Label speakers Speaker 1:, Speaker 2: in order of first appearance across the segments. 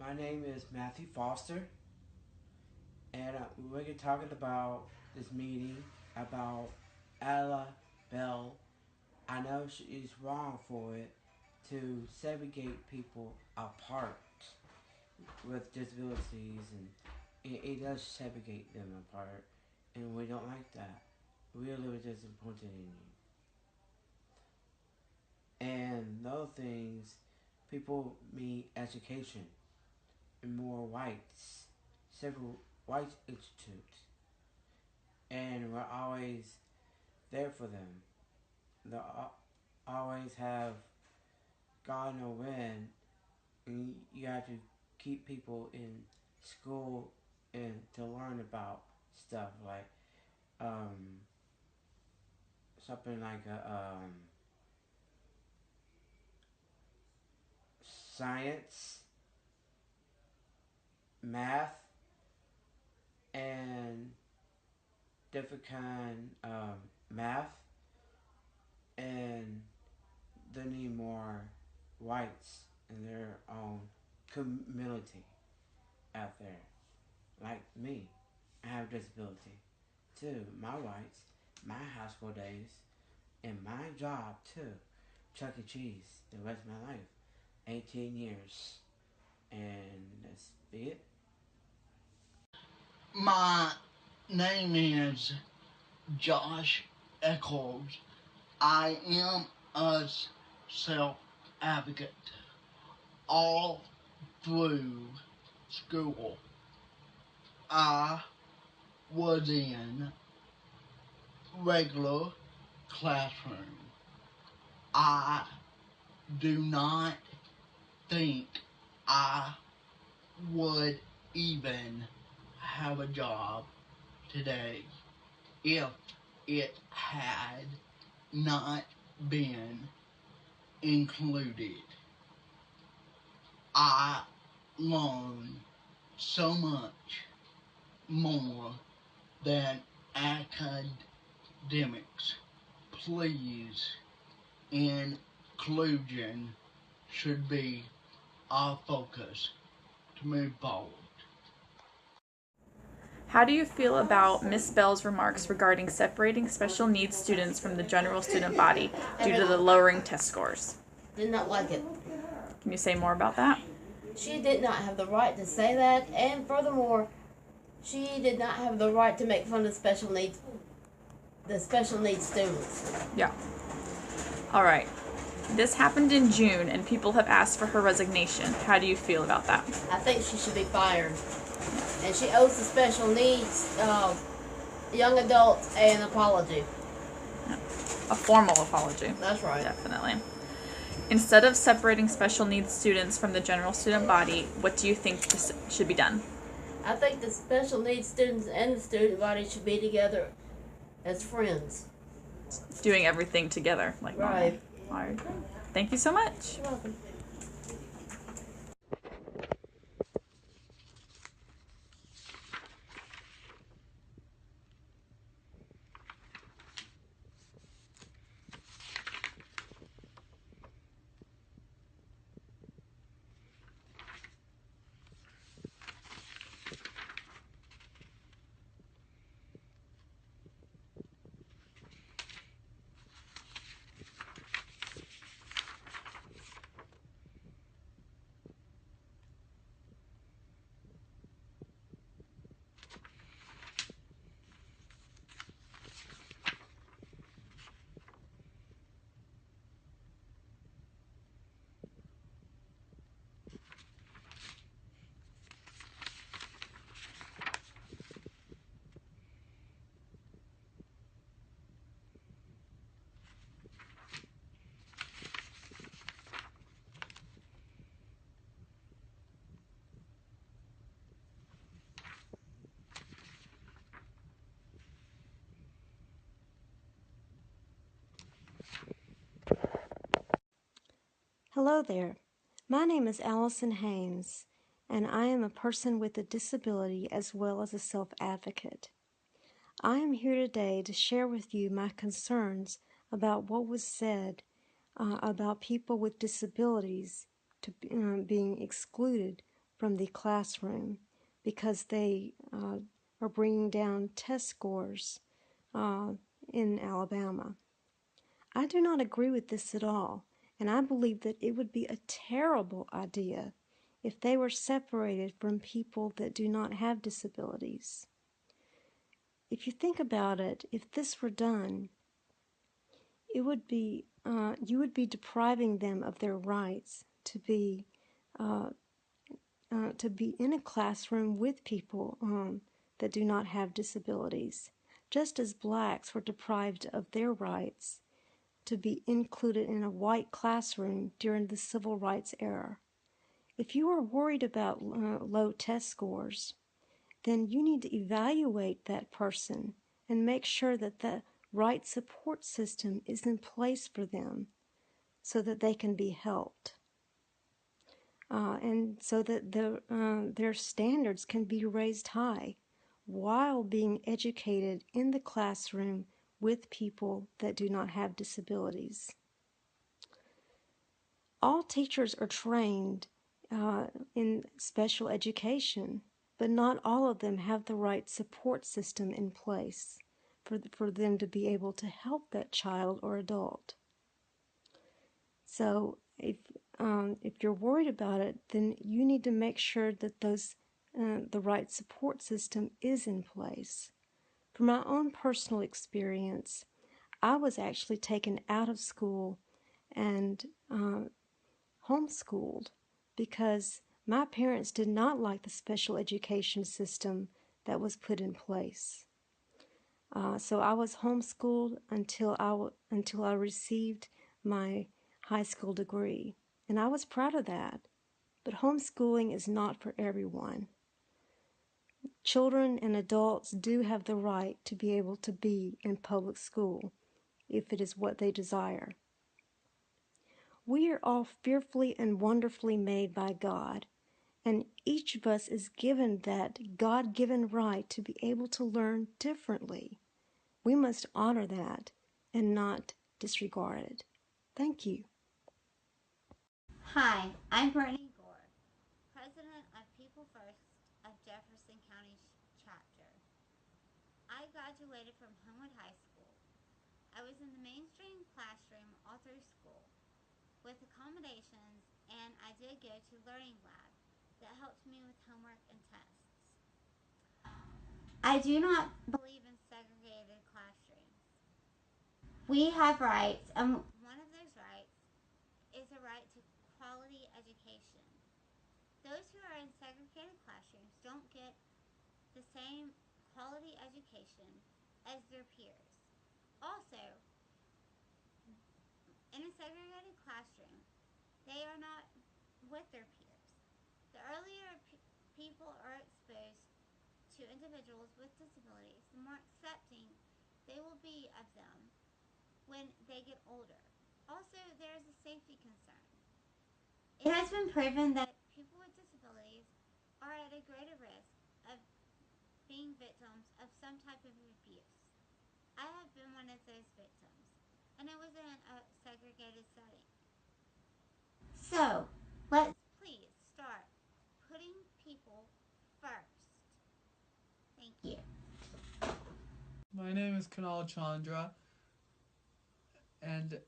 Speaker 1: My name is Matthew Foster, and we're talking about this meeting about Ella Bell. I know she is wrong for it to segregate people apart with disabilities, and it does segregate them apart, and we don't like that. We're a little disappointed in you. And the other things, people need education and more whites, several white institutes, and we're always there for them. They always have God know when, and you have to keep people in school and to learn about stuff like um, something like science, math, and different kind math, and they need more whites in their own community out there. Like me, I have a disability too. My whites, my high school days, and my job too. Chuck E. Cheese, the rest of my life. 18 years. And that's it.
Speaker 2: My name is Josh Eccles. I am a self-advocate all through school. I was in regular classroom. I do not think I would even have a job today if it had not been included. I learned so much more than academics. Please, inclusion should be our focus to move forward.
Speaker 3: How do you feel about Miss Bell's remarks regarding separating special needs students from the general student body due to the lowering test scores?
Speaker 4: Did not like it.
Speaker 3: Can you say more about that?
Speaker 4: She did not have the right to say that, and furthermore, she did not have the right to make fun of the special needs students.
Speaker 3: Yeah. All right. This happened in June, and people have asked for her resignation. How do you feel about that?
Speaker 4: I think she should be fired, and she owes the special needs young adults an apology.
Speaker 3: A formal apology.
Speaker 4: That's right.
Speaker 3: Definitely. Instead of separating special needs students from the general student body, what do you think this should be done?
Speaker 4: I think the special needs students and the student body should be together as friends.
Speaker 3: Doing everything together, like normal.
Speaker 4: Right.
Speaker 3: All right. Thank you so much.
Speaker 4: You're welcome.
Speaker 5: Hello there. My name is Allison Haynes, and I am a person with a disability as well as a self-advocate. I am here today to share with you my concerns about what was said about people with disabilities being excluded from the classroom because they are bringing down test scores in Alabama. I do not agree with this at all, and I believe that it would be a terrible idea if they were separated from people that do not have disabilities. If you think about it, if this were done, it would be you would be depriving them of their rights to be in a classroom with people that do not have disabilities, just as blacks were deprived of their rights to be included in a white classroom during the civil rights era. If you are worried about low test scores, then you need to evaluate that person and make sure that the right support system is in place for them so that they can be helped. And so that their standards can be raised high while being educated in the classroom with people that do not have disabilities. All teachers are trained in special education, but not all of them have the right support system in place for them to be able to help that child or adult. So if you're worried about it, then you need to make sure that the right support system is in place. From my own personal experience, I was actually taken out of school and homeschooled because my parents did not like the special education system that was put in place. So I was homeschooled until I received my high school degree, and I was proud of that. But homeschooling is not for everyone. Children and adults do have the right to be able to be in public school if it is what they desire. We are all fearfully and wonderfully made by God, and each of us is given that God-given right to be able to learn differently. We must honor that and not disregard it. Thank you.
Speaker 6: Hi, I'm Brittany Gore, President of People First of Jefferson County Chapter. I graduated from Homewood High School. I was in the mainstream classroom all through school with accommodations, and I did go to Learning Lab that helped me with homework and tests. I do not believe in segregated classrooms. We have rights, and one of those rights is a right to quality education. Those who are in segregated classrooms don't get the same quality education as their peers. Also, in a segregated classroom, they are not with their peers. The earlier people are exposed to individuals with disabilities, the more accepting they will be of them when they get older. Also, there is a safety concern. It has been proven that people with disabilities are at a greater risk of being victims of some type of abuse. I have been one of those victims, and it was in a segregated setting. So, let's please start putting people first. Thank you.
Speaker 7: My name is Kunal Chandra, and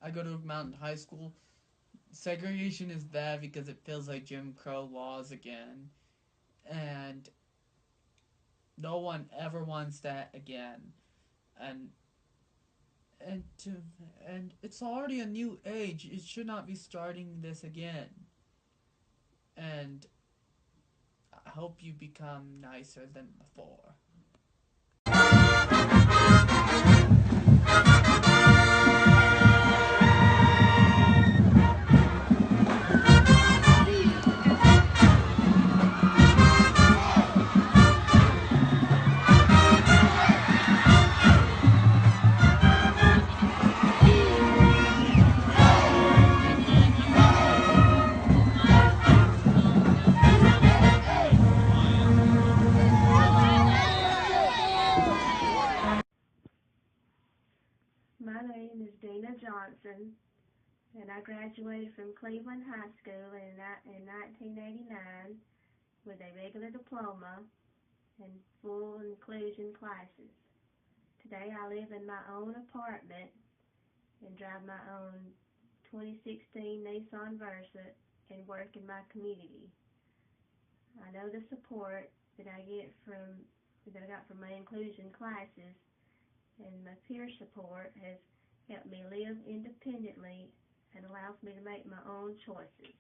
Speaker 7: I go to Mountain High School. Segregation is bad because it feels like Jim Crow laws again, and no one ever wants that again. And it's already a new age. It should not be starting this again. And I hope you become nicer than before.
Speaker 8: My name is Dina Johnson, and I graduated from Cleveland High School in 1989. with a regular diploma and full inclusion classes. Today I live in my own apartment and drive my own 2016 Nissan Versa and work in my community. I know the support that I got from my inclusion classes and my peer support has helped me live independently and allows me to make my own choices.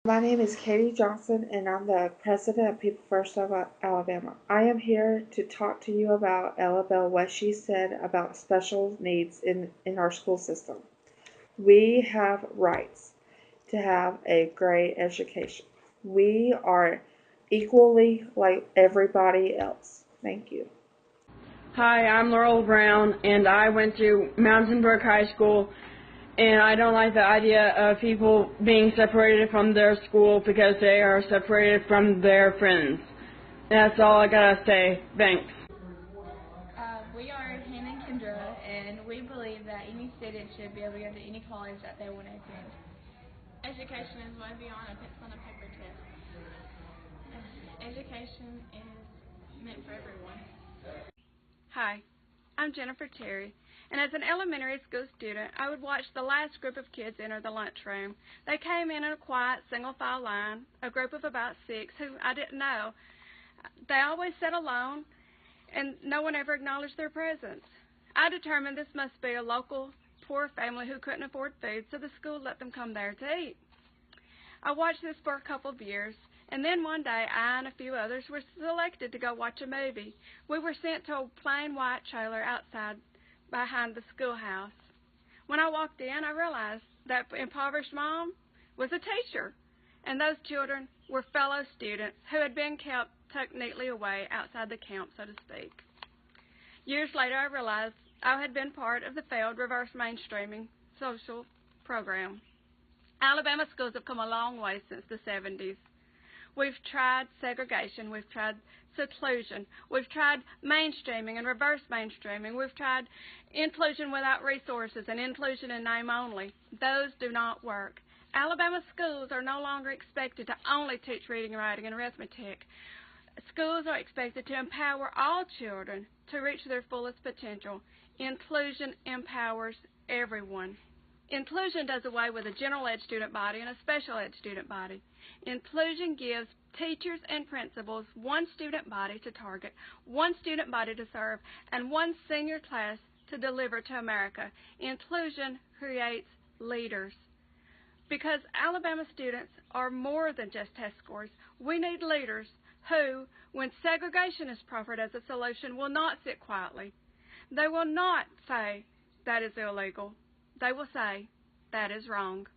Speaker 9: My name is Katie Johnson, and I'm the president of People First of Alabama. I am here to talk to you about Ella Bell, what she said about special needs in our school system. We have rights to have a great education. We are equally like everybody else. Thank you.
Speaker 10: Hi, I'm Laurel Brown, and I went to Mountain Brook High School, and I don't like the idea of people being separated from their school because they are separated from their friends. That's all I gotta say. Thanks.
Speaker 11: We are Hannah and Kendra, and we believe that any student should be able to go to any college that they want to attend. Education is way beyond a pencil and a paper test. Education is meant for everyone.
Speaker 12: Hi, I'm Jennifer Terry, and as an elementary school student, I would watch the last group of kids enter the lunchroom. They came in a quiet, single-file line, a group of about 6 who I didn't know. They always sat alone, and no one ever acknowledged their presence. I determined this must be a local, poor family who couldn't afford food, so the school let them come there to eat. I watched this for a couple of years, and then one day I and a few others were selected to go watch a movie. We were sent to a plain white trailer outside behind the schoolhouse. When I walked in, I realized that impoverished mom was a teacher, and those children were fellow students who had been kept tucked neatly away outside the camp, so to speak. Years later, I realized I had been part of the failed reverse mainstreaming social program. Alabama schools have come a long way since the 70s. We've tried segregation, we've tried seclusion, we've tried mainstreaming and reverse mainstreaming, we've tried inclusion without resources and inclusion in name only. Those do not work. Alabama schools are no longer expected to only teach reading, writing, and arithmetic. Schools are expected to empower all children to reach their fullest potential. Inclusion empowers everyone. Inclusion does away with a general ed student body and a special ed student body. Inclusion gives teachers and principals one student body to target, one student body to serve, and one senior class to deliver to America. Inclusion creates leaders. Because Alabama students are more than just test scores, we need leaders who, when segregation is proffered as a solution, will not sit quietly. They will not say that is illegal. They will say that is wrong.